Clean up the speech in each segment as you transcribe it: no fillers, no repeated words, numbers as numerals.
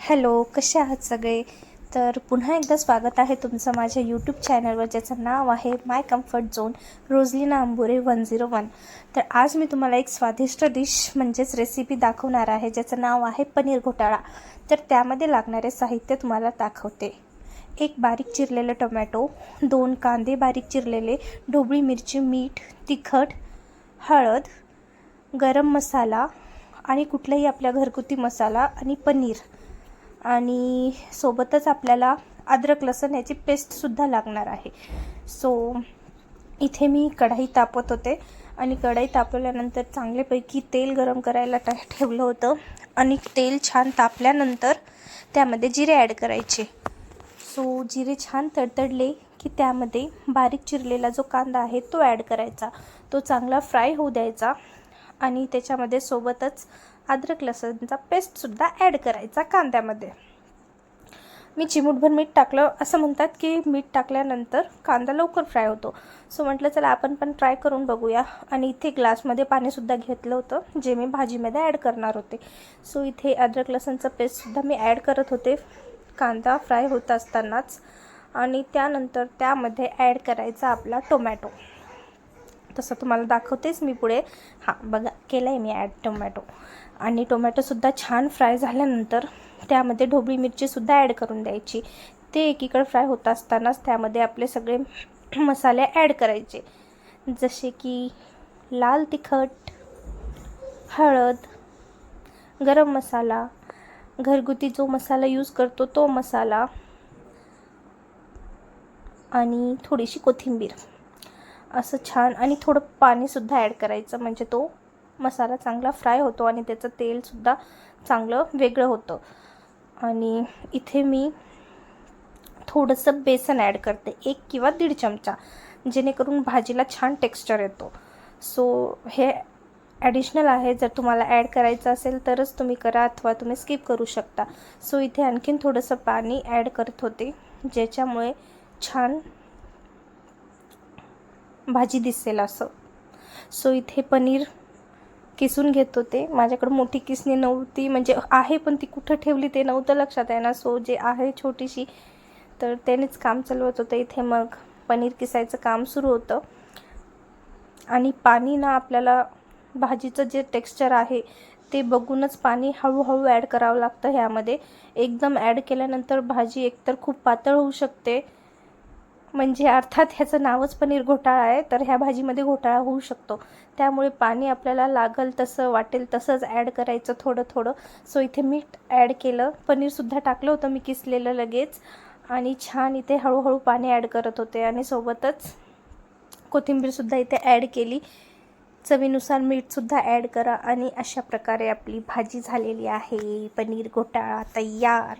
Hello, कसे आहात सगळे? तर पुन्हा एकदा स्वागत आहे तुमचं माझ्या यूट्यूब चॅनलवर, ज्याचं नाव आहे माय कम्फर्ट झोन रोजलिना अंबुरे 101. तर आज मी तुम्हाला एक स्वादिष्ट डिश म्हणजेच रेसिपी दाखवणार आहे, ज्याचं नाव आहे पनीर घोटाळा. तर त्यामध्ये लागणारे साहित्य तुम्हाला दाखवते. एक बारीक चिरलेलं टोमॅटो, 2 कांदे बारीक चिरलेले, ढोबळी मिरची, मीठ, तिखट, हळद, गरम मसाला आणि कुठलाही आपला घरगुती मसाला आणि पनीर, आणि सोबतच आपल्याला अद्रक लसूण याची पेस्टसुद्धा लागणार आहे. सो इथे मी कढाई तापवत होते आणि कढाई तापवल्यानंतर चांगल्यापैकी तेल गरम करायला ठेवलं होतं. आणि तेल छान तापल्यानंतर त्यामध्ये जिरे ॲड करायचे. सो जिरे छान तडतडले की त्यामध्ये बारीक चिरलेला जो कांदा आहे तो ॲड करायचा. तो चांगला फ्राय होऊ द्यायचा आणि त्याच्यामध्ये सोबतच अद्रक लसूणचा पेस्टसुद्धा ॲड करायचा कांद्यामध्ये. मी चिमूटभर मीठ टाकलं. असं म्हणतात की मीठ टाकल्यानंतर कांदा लवकर फ्राय होतो. सो म्हटलं चला आपण पण ट्राय करून बघूया. आणि इथे ग्लासमध्ये पाणीसुद्धा घेतलं होतं, जे मी भाजीमध्ये ॲड करणार होते. सो इथे अद्रक लसूणचा पेस्टसुद्धा मी ॲड करत होते कांदा फ्राय होत असतानाच. आणि त्यानंतर त्यामध्ये ॲड करायचा आपला टोमॅटो. तसं तुम्हाला दाखवतेच मी पुढे. बघा, केलं आहे मी ॲड टोमॅटो. आणि टोमॅटोसुद्धा छान फ्राय झाल्यानंतर त्यामध्ये ढोबळी मिरचीसुद्धा ॲड करून द्यायची. ते एकीकडे फ्राय होत असतानाच त्यामध्ये आपले सगळे मसाले ॲड करायचे, जसे की लाल तिखट, हळद, गरम मसाला, घरगुती जो मसाला यूज करतो तो मसाला आणि थोडीशी कोथिंबीर. असं छान, आणि थोडं पाणीसुद्धा ॲड करायचं, म्हणजे तो मसाला चांगला फ्राय होतो आणि त्याचं तेलसुद्धा चांगलं वेगळं होतं. आणि इथे मी थोडंसं बेसन ॲड करते, 1 किंवा 1.5 चमचा, जेणेकरून भाजीला छान टेक्स्चर येतो. सो हे ॲडिशनल आहे. जर तुम्हाला ॲड करायचं असेल तरच तुम्ही करा, अथवा तुम्ही स्किप करू शकता. सो इथे आणखीन थोडंसं पाणी ॲड करत होते, ज्याच्यामुळे छान भाजी दिसेल असं. सो इथे पनीर किसून घेत होते. माझ्याकडे मोठी किसणी नव्हती, म्हणजे आहे पण ती कुठं ठेवली ते नव्हतं लक्षात आहे ना. सो जे आहे छोटीशी, तर त्यानेच काम चालवत होतं. इथे मग पनीर किसायचं काम सुरू होतं. आणि पाणी ना, आपल्याला भाजीचं जे टेक्स्चर आहे ते बघूनच पाणी हळूहळू ॲड करावं लागतं ह्यामध्ये. एकदम ॲड केल्यानंतर भाजी एकतर खूप पातळ होऊ शकते, म्हणजे अर्थात ह्याचं नावच पनीर घोटाळा आहे, तर ह्या भाजीमध्ये घोटाळा होऊ शकतो. त्यामुळे पाणी आपल्याला लागल तसं, वाटेल तसंच ॲड करायचं थोडं थोडं. सो इथे मीठ ॲड केलं, पनीरसुद्धा टाकलं होतं मी किसलेलं लगेच, आणि छान इथे हळूहळू पाणी ॲड करत होते. आणि सोबतच कोथिंबीरसुद्धा इथे ॲड केली. चवीनुसार मीठसुद्धा ॲड करा. आणि अशा प्रकारे आपली भाजी झालेली आहे, पनीर घोटाळा तयार.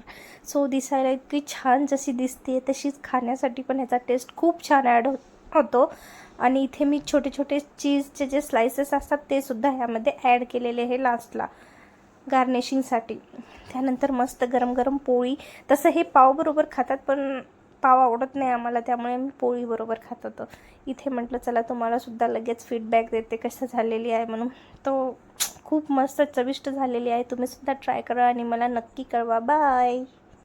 सो दिसायला इतकी छान जशी दिसते तशीच खाण्यासाठी पण ह्याचा टेस्ट खूप छान ॲड होतो. आणि इथे मी छोटे छोटे चीजचे जे स्लायसेस असतात ते सुद्धा ह्यामध्ये ॲड केलेले आहे लास्टला गार्निशिंगसाठी. त्यानंतर मस्त गरम गरम पोळी. तसं हे पावबरोबर खातात, पण पाव आवडत नाही आम्हाला, त्यामुळे मी पोळीबरोबर खात होतो. इथे म्हटलं चला तुम्हालासुद्धा लगेच फीडबॅक देते कसं झालेली आहे म्हणून. तो खूप मस्त चविष्ट झालेली आहे. तुम्हीसुद्धा ट्राय करा आणि मला नक्की कळवा. बाय.